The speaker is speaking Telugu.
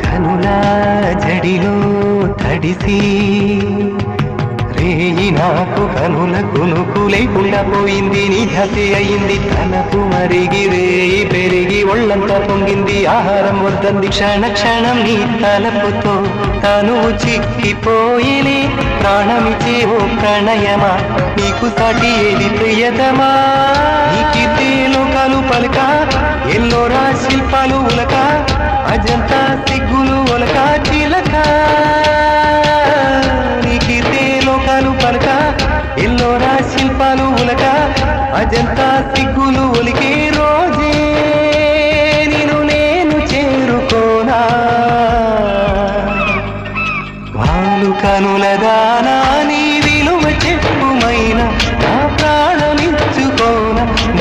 కనుల జడిలో తడిసి రేయి నాకు కనుల కునుకు లేకుండా పోయింది నీ ధ్యాసే అయింది తలపు మరిగి రేయి పెరిగి ఒళ్ళంతా పొంగింది ఆహారం వద్దంది క్షణ క్షణం నీ తలపుతో తను చిక్కిపోయిని ప్రాణమిచ్చే ఓ ప్రణయమా నీకు సాటి ఏది ప్రియతమా నీకితే లోకాలు పలక ఎల్లోరా శిల్పాలు ఉలక అజంతా సిగ్గులు ఒలక చిలక నీకితే లోకాలు పలక ఎల్లోరా శిల్పాలు ఉలక అజంతా సిగ్గులు ఒలికే రోజే